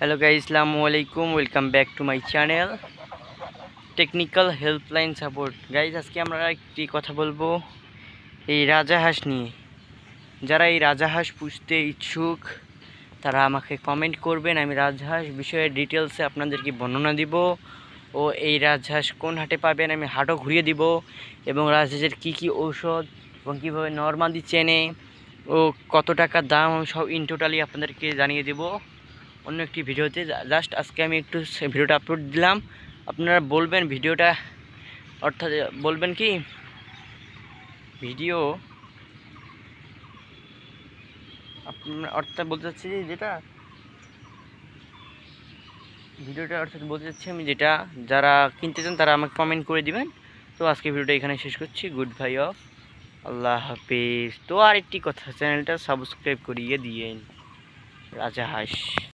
Hello guys, আসসালামু আলাইকুম। Welcome back to my channel technical helpline support. Guys, আজকে আমরা একটি কথা বলবো এই রাজাহাঁস নিয়ে। যারা এই রাজাহাঁস পুষতে ইচ্ছুক তারা আমাকে কমেন্ট করবেন। আমি রাজহাঁস বিষয়ে ডিটেলসে আপনাদেরকে বর্ণনা দিব ও এই রাজহাঁস কোন হাটে পাবেন আমি হাটও ঘুরিয়ে দিব, এবং রাজহাঁসের কী কী ঔষধ এবং কীভাবে নরমাদি চেনে ও কত টাকা দাম আমি সব ইন টোটালি আপনাদেরকে জানিয়ে দেব অন্য একটি ভিডিওতে। জাস্ট আজকে আমি একটু ভিডিওটা আপলোড দিলাম। আপনারা বলবেন ভিডিওটা, অর্থাৎ বলবেন কি ভিডিও আপনার অর্থাৎ বলতে চাচ্ছি যে যেটা ভিডিওটা অর্থাৎ বলতে চাচ্ছি আমি যেটা যারা কিনতে চান তারা আমাকে কমেন্ট করে দিবেন। তো আজকে ভিডিওটা এখানে শেষ করছি। গুড বাই অফ, আল্লাহ হাফিজ। তো আর একটি কথা, চ্যানেলটা সাবস্ক্রাইব করিয়ে দিয়েন। রাজাহাঁস।